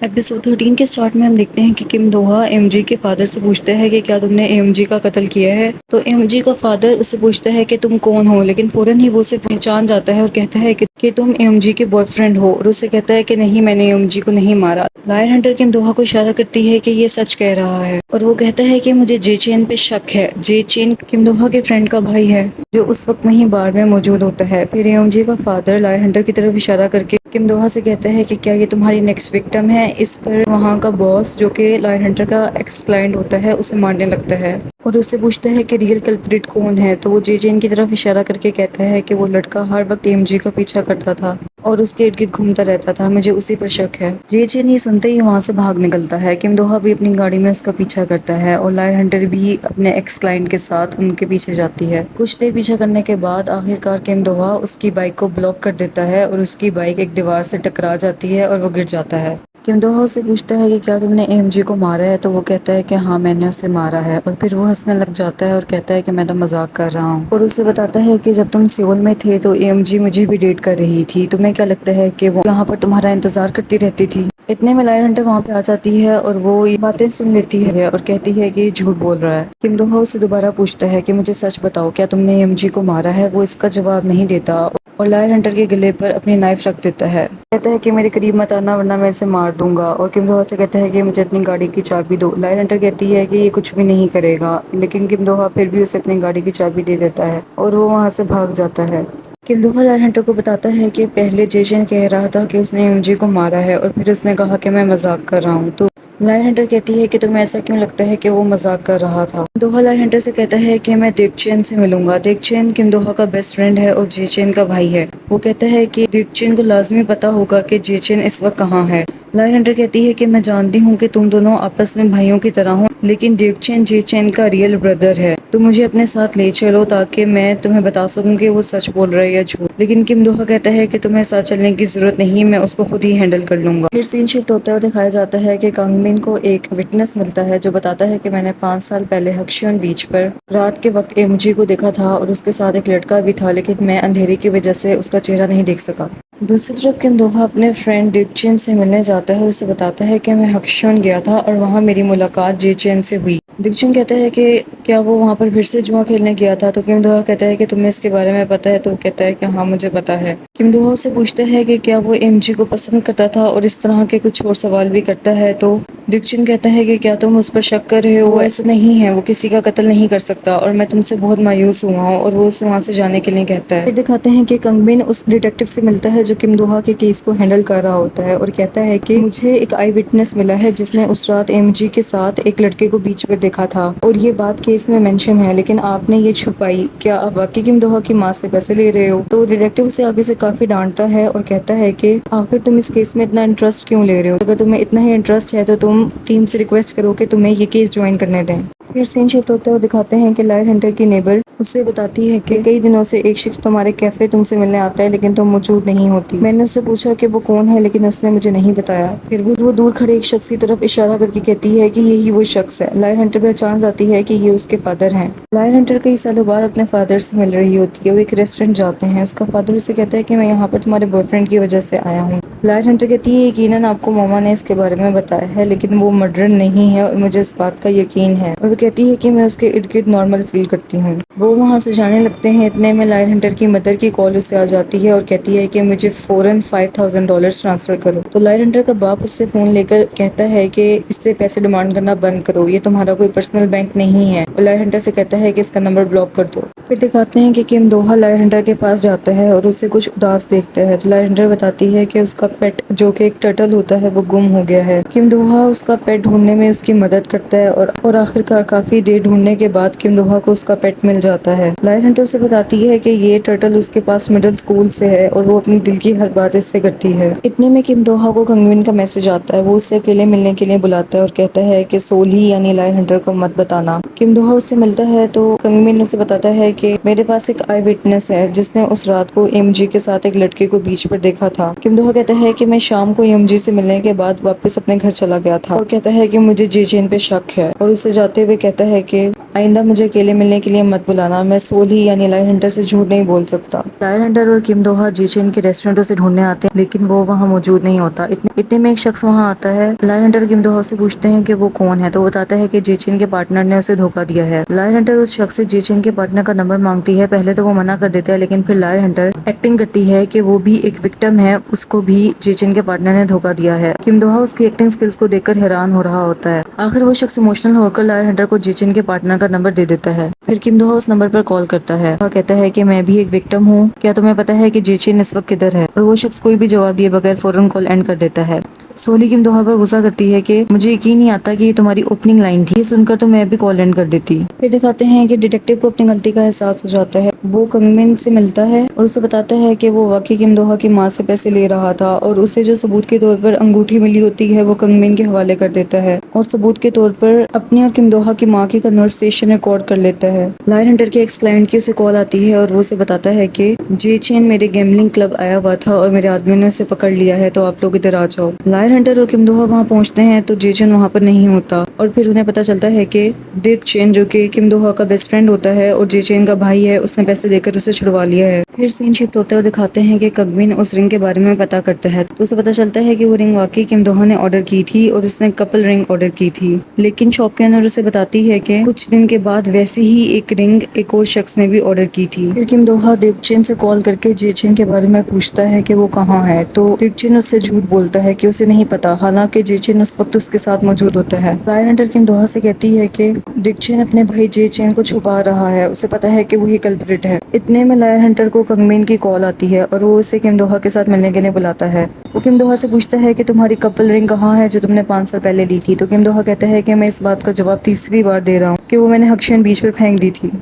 Episode 13 के start में हम देखते हैं कि किम दोहा एमजी के फादर से पूछता है कि क्या तुमने एमजी का कत्ल किया है। तो एमजी का फादर उससे पूछता है कि तुम कौन हो, लेकिन फौरन ही वो उसे पहचान जाता है और कहता है कि तुम एमजी के बॉयफ्रेंड हो, और उससे कहता है कि नहीं, मैंने एमजी को नहीं मारा। लायन हंटर किम दोहा को इशारा करती है कि ये सच कह रहा है, और वो कहता है कि मुझे जे चेन पे शक है। जे चेन किम दोहा के फ्रेंड का भाई है जो उस वक्त वहीं बार में मौजूद होता है। फिर एमजी का फादर लायन हंटर की तरफ इशारा करके किम दोहा से कहता है कि क्या ये तुम्हारी नेक्स्ट विक्टिम है। इस पर वहाँ का बॉस, जो कि लायन हंटर का एक्स क्लाइंट होता है, उसे मारने लगता है और उससे पूछता है कि रियल कल्प्रिट कौन है। तो वो जे चेन की तरफ इशारा करके कहता है कि वो लड़का हर वक्त एमजी का पीछा करता था और उसके इर्द गिर्द घूमता रहता था, मुझे उसी पर शक है। जे चेन ये सुनते ही वहाँ से भाग निकलता है। किम दोहा भी अपनी गाड़ी में उसका पीछा करता है और लायन हंटर भी अपने एक्स क्लाइंट के साथ उनके पीछे जाती है। कुछ देर पीछा करने के बाद आखिरकार किम दोहा उसकी बाइक को ब्लॉक कर देता है और उसकी बाइक एक दीवार से टकरा जाती है और वो गिर जाता है। किम दोहा से पूछता है कि क्या तुमने एमजी को मारा है। तो वो कहता है कि हाँ, मैंने उसे मारा है, और फिर वो हंसने लग जाता है और कहता है कि मैं तो मजाक कर रहा हूँ, और उसे बताता है कि जब तुम सियोल में थे तो एमजी मुझे भी डेट कर रही थी। तुम्हें क्या लगता है कि वो यहाँ पर तुम्हारा इंतजार करती रहती थी। इतने में लायन हंटर वहाँ पे आ जाती है और वो ये बातें सुन लेती है और कहती है कि ये झूठ बोल रहा है। किम दोहा उससे दोबारा पूछता है कि मुझे सच बताओ, क्या तुमने एमजी को मारा है। वो इसका जवाब नहीं देता और लायन हंटर के गले पर अपनी नाइफ रख देता है। कहता है कि मेरे करीब मत आना वरना मैं इसे मार दूंगा। और किम दोहा से कहता है कि मुझे अपनी गाड़ी की चाबी दो। लायन हंटर कहती है कि ये कुछ भी नहीं करेगा, लेकिन किम दोहा फिर भी उसे अपनी गाड़ी की चाबी दे देता है और वो वहाँ से भाग जाता है। किम दोहा लायन हंटर को बताता है कि पहले जेशन कह रहा था कि उसने एमजी को मारा है और फिर उसने कहा कि मैं मजाक कर रहा हूँ। तो लायन हंटर कहती है कि तुम्हें ऐसा क्यों लगता है कि वो मजाक कर रहा था। दोहा लायन हंटर से कहता है कि मैं देगचेन से मिलूंगा। देगचेन किम दोहा का बेस्ट फ्रेंड है और जेचेन का भाई है। वो कहता है कि देगचेन को लाजमी पता होगा कि जेचेन इस वक्त कहाँ है। लायन हंटर कहती है कि मैं जानती हूँ कि तुम दोनों आपस में भाइयों की तरह हो, लेकिन देगचेन जेचेन का रियल ब्रदर है। तो मुझे अपने साथ ले चलो ताकि मैं तुम्हें बता सकूं कि वो सच बोल रहा है या झूठ। लेकिन किम दोहा कहता है कि तुम्हें साथ चलने की जरूरत नहीं, मैं उसको खुद ही हैंडल कर लूंगा। फिर सीन शिफ्ट होता है और दिखाया जाता है कि कांगमिन को एक विटनेस मिलता है जो बताता है कि मैंने 5 साल पहले हक्शियन बीच पर रात के वक्त एमजी को देखा था और उसके साथ एक लड़का भी था, लेकिन मैं अंधेरे की वजह से उसका चेहरा नहीं देख सका। दूसरी तरफ किम दोहा अपने फ्रेंड देगचेन से मिलने जाता है और उसे बताता है कि मैं हक्शियन गया था और वहाँ मेरी मुलाकात जेचेन से हुई। देगचेन कहता है कि क्या वो वहाँ पर फिर से जुआ खेलने गया था। तो किम दोहा कहता है कि तुम्हें इसके बारे में पता है। तो कहता है कि हाँ, मुझे पता है। किम दोहा से पूछता है कि क्या वो एमजी को पसंद करता था और इस तरह के कुछ और सवाल भी करता है। तो दीक्षित कहता है कि क्या तुम उस पर शक कर रहे हो। वो ऐसा नहीं है, वो किसी का कत्ल नहीं कर सकता और मैं तुमसे बहुत मायूस हुआ हूँ। और वो उसे वहाँ से जाने के लिए कहता है। फिर दिखाते हैं कि कंगमिन उस डिटेक्टिव से मिलता है जो किम दोहा के केस को हैंडल कर रहा होता है और कहता है कि मुझे एक आई विटनेस मिला है जिसने उस रात एमजी के साथ एक लड़के को बीच पर देखा था और ये बात केस में मेंशन है, लेकिन आपने ये छुपाई। क्या आप वाकई किम दोहा की माँ से पैसे ले रहे हो। तो डिटेक्टिव उसे आगे से काफी डांटता है और कहता है कि आखिर तुम इस केस में इतना इंटरेस्ट क्यों ले रहे हो। अगर तुम्हें इतना ही इंटरेस्ट है तो तुम टीम से रिक्वेस्ट करो कि तुम्हें ये केस ज्वाइन करने दें। फिर सीन शिफ्ट होता है और दिखाते हैं कि लायन हंटर की नेबर उससे बताती है कि कई दिनों से एक शख्स तुम्हारे कैफे तुमसे मिलने आता है लेकिन तुम मौजूद नहीं होती। मैंने उससे पूछा कि वो कौन है, लेकिन उसने मुझे नहीं बताया। फिर वो दूर खड़े एक शख्स की तरफ इशारा करके कहती है कि यही वो शख्स है। लायन हंटर पहचान जाती है कि ये उसके फादर हैं। लायन हंटर कई सालों बाद अपने फादर से मिल रही होती है। वो एक रेस्टोरेंट जाते हैं। उसका फादर उसे कहता है कि मैं यहाँ पर तुम्हारे बॉयफ्रेंड की वजह से आया हूँ। लायन हंटर कहती है यकीनन आपको मामा ने इसके बारे में बताया है, लेकिन वो मर्डर नहीं है और मुझे इस बात का यकीन है। और वो कहती है कि मैं उसके इर्द गिर्द नॉर्मल फील करती हूँ। वो वहाँ से जाने लगते हैं। इतने में लायन हंटर की मदर की कॉल उसे आ जाती है और कहती है कि मुझे फौरन $5000 ट्रांसफर करो। तो लायन हंटर का बाप उससे फोन लेकर कहता है कि इससे पैसे डिमांड करना बंद करो, ये तुम्हारा कोई पर्सनल बैंक नहीं है। और लायन हंटर से कहता है कि इसका नंबर ब्लॉक कर दो। फिर दिखाते हैं कि किम दोहा लायन हंटर के पास जाता है और उसे कुछ उदास देखता है। तो लायन हंटर बताती है कि उसका पेट जो कि एक टर्टल होता है वो गुम हो गया है। किम दोहा उसका पेट ढूंढने में उसकी मदद करता है और आखिरकार काफी देर ढूंढने के बाद किम दोहा को उसका पेट मिल जाता है। लायन हंटर से बताती है कि ये टर्टल उसके पास मिडिल स्कूल से है और वो अपनी दिल की हर बात इससे करती है। इतने में किम दोहा को कंगविन का मैसेज आता है। वो उससे अकेले मिलने के लिए बुलाता है और कहता है कि सोली यानी लायन हंटर को मत बताना। किम दोहा उससे मिलता है तो कंगमिन उसे बताता है कि मेरे पास एक आई विटनेस है जिसने उस रात को एमजी के साथ एक लड़के को बीच पर देखा था। किम दोहा कहता है कि मैं शाम को एमजी से मिलने के बाद वापस अपने घर चला गया था और कहता है कि मुझे जेचेन पे शक है और उससे जाते हुए कहता है कि आइंदा मुझे अकेले मिलने के लिए मत बुलाना। मैं सोली यानी लायन हंटर से झूठ नहीं बोल सकता। लायन हंटर और किम दोहा जीचेन के रेस्टोरेंटों से ढूंढने आते हैं, लेकिन वो वहाँ मौजूद नहीं होता। इतने में एक शख्स वहाँ आता है। लायन हंटर किम दोहा से पूछते हैं कि वो कौन है, तो बताता है कि जीचेन के पार्टनर ने उसे धोखा दिया है। लायन हंटर उस शख्स से जीचेन के पार्टनर का नंबर मांगती है। पहले तो वो मना कर देता है, लेकिन फिर लायन हंटर एक्टिंग करती है कि वो भी एक विक्टिम है, उसको भी जीचेन के पार्टनर ने धोखा दिया है। किम दोहा उसकी एक्टिंग स्किल्स को देखकर हैरान हो रहा होता है। आखिर वो शख्स इमोशनल होकर लायन हंटर को जीचेन के पार्टनर का नंबर दे देता है। फिर किम दोहा उस नंबर पर कॉल करता है। वह कहता है कि मैं भी एक विक्टिम हूँ, क्या तुम्हें पता है कि जीचेन इस वक्त किधर है? और वो शख्स कोई भी जवाब दिए बगैर फौरन कॉल एंड कर देता है। सोली किम दोहा पर गुस्सा करती है कि मुझे यकीन नहीं आता कि ये तुम्हारी ओपनिंग लाइन थी, ये सुनकर तो मैं भी कॉल एंड कर देती। फिर दिखाते हैं कि डिटेक्टिव को अपनी गलती का एहसास हो जाता है। वो कंगमिन से मिलता है और उसे बताता है कि वो वाकई किम दोहा की माँ से पैसे ले रहा था, और उसे जो सबूत के तौर पर अंगूठी मिली होती है वो कंगमिन के हवाले कर देता है, और सबूत के तौर पर अपनी और किम दोहा की माँ की कन्वर्सेशन रिकॉर्ड कर लेता है। लायन हंटर के एक्स क्लाइंट की उसे कॉल आती है और वो उसे बताता है कि जीचेन मेरे गैम्बलिंग क्लब आया हुआ था और मेरे आदमियों ने उसे पकड़ लिया है, तो आप लोग इधर आ जाओ। लायन हंटर और किम दोहा वहाँ पहुँचते हैं तो जीचेन वहाँ पर नहीं होता, और फिर उन्हें पता चलता है कि डिक चेन, जो कि किम दोहा का बेस्ट फ्रेंड होता है और जीचेन का भाई है, उसने पैसे देकर उसे छुड़वा लिया है। फिर सीन शिफ्ट होता है और दिखाते हैं कि कंगमिन उस रिंग के बारे में पता करता है, तो उसे पता चलता है कि वो रिंग वाकई किम दोहा ने ऑर्डर की थी और उसने कपल रिंग ऑर्डर की थी। लेकिन शॉप के अंदर उसे बताती है कि कुछ दिन के बाद वैसी ही एक रिंग एक और शख्स ने भी ऑर्डर की थी। फिर किम दोहा डिकचेन से कॉल करके जीचेन के बारे में पूछता है कि वो कहाँ है, तो डिकचेन उससे झूठ बोलता है कि उसे नहीं पता, हालांकि जीचेन उस वक्त उसके साथ मौजूद होता है। लायन हंटर किम दोहा से कहती है कि डिकचेन अपने भाई जीचेन को छुपा रहा है, उसे पता है कि वही कल्प्रिट है। इतने में लायन हंटर को कंगमिन की कॉल आती है और वो उसे किम दोहा के साथ मिलने के लिए बुलाता है। वो किम दोहा से पूछता है कि तुम्हारी कपल रिंग कहाँ है जो तुमने 5 साल पहले ली थी, तो किम दोहा कहता है कि मैं इस बात का जवाब तीसरी बार दे रहा हूँ कि वो मैंने हक्शन बीच पर फेंक दी थी।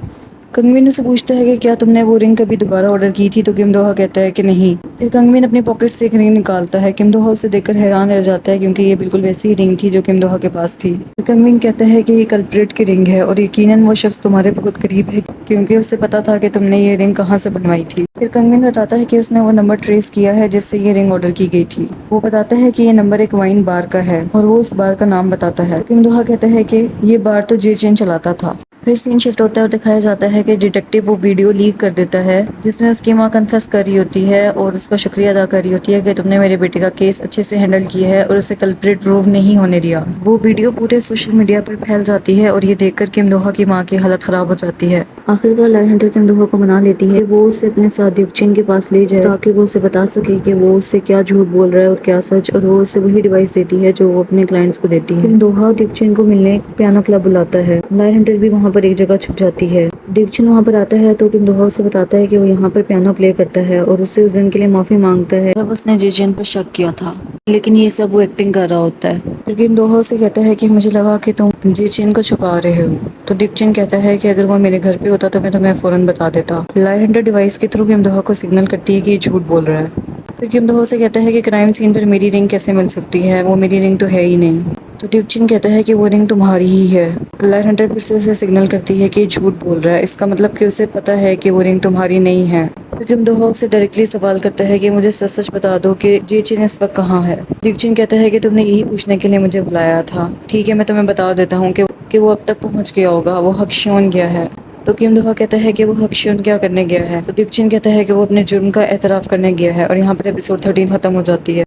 कंगमिन उससे पूछता है कि क्या तुमने वो रिंग कभी दोबारा ऑर्डर की थी, तो किम दोहा कहता है कि नहीं। फिर कंगमिन अपने पॉकेट से एक रिंग निकालता है। किम दोहा उसे देखकर हैरान रह जाता है, क्योंकि ये बिल्कुल वैसी ही रिंग थी जो किम दोहा के पास थी। फिर कंगमिन कहता है कि ये कल्प्रिट की रिंग है और यकीनन वो शख्स तुम्हारे बहुत करीब है, क्योंकि उसे पता था कि तुमने ये रिंग कहाँ से बनवाई थी। फिर कंगमिन बताता है कि उसने वो नंबर ट्रेस किया है जिससे ये रिंग ऑर्डर की गई थी। वो बताता है कि ये नंबर एक वाइन बार का है और वो उस बार का नाम बताता है। किम दोहा कहता है कि ये बार तो जीचेन चलाता था। फिर सीन शिफ्ट होता है और दिखाया जाता है कि डिटेक्टिव वो वीडियो लीक कर देता है जिसमें उसकी माँ कन्फेस कर रही होती है और उसका शुक्रिया अदा कर रही होती है कि तुमने मेरे बेटे का केस अच्छे से हैंडल किया है और उसे कल्प्रिट प्रूव नहीं होने दिया। वो वीडियो पूरे सोशल मीडिया पर फैल जाती है और ये देखकर किम दोहा की माँ की हालत खराब हो जाती है। आखिरकार लायन हंटर किम दोहा को मना लेती है वो उसे अपने साथ डिकचेन के पास ले जाए ताकि वो उसे बता सके कि वो उससे क्या झूठ बोल रहा है और क्या सच, और वो उसे वही डिवाइस देती है जो वो अपने क्लाइंट्स को देती है। किम दोहा डिकचेन को मिलने पियानो क्लब बुलाता है। लायन हंटर भी वहाँ पर एक जगह छुप जाती है। डिकचेन वहाँ पर आता है तो किम दोहा उसे बताता है कि वो यहाँ पर पियानो प्ले करता है और उससे उस दिन के लिए माफी मांगता है जब उसने जीचेन पर शक किया था, लेकिन ये सब वो एक्टिंग कर रहा होता है। फिर किम दोहा उसे कहता है कि मुझे लगा कि तुम जीचेन को छुपा रहे हो, तो डिकचेन कहता है कि अगर वो मेरे घर पे होता तो मैं तुम्हें फौरन बता देता। लायन हंटर डिवाइस के थ्रू किम दोहा को सिग्नल करती है कि ये झूठ बोल रहा है। फिर किम दोहा से कहता है कि क्राइम सीन पर मेरी रिंग कैसे मिल सकती है, वो मेरी रिंग तो है ही नहीं। तो डिकचेन कहता है कि वो रिंग तुम्हारी ही है। लायन हंटर फिर से उसे सिग्नल करती है कि ये झूठ बोल रहा है, इसका मतलब कि उसे पता है कि वो रिंग तुम्हारी नहीं है। फिर किम दोहा उसे डायरेक्टली सवाल करता है कि मुझे सच सच बता दो कि जीचेन इस वक्त कहाँ है। डिकचेन कहता है कि तुमने यही पूछने के लिए मुझे बुलाया था। ठीक है, मैं तुम्हें बता देता हूँ कि वो अब तक पहुँच गया होगा, वो हक्शन गया है। तो किम दोहा कहता है कि वो हक्शन क्या करने गया है, तो डिकचेन कहता है कि वो अपने जुर्म का एतराफ़ करने गया है। और यहाँ पर एपिसोड 13 खत्म हो जाती है।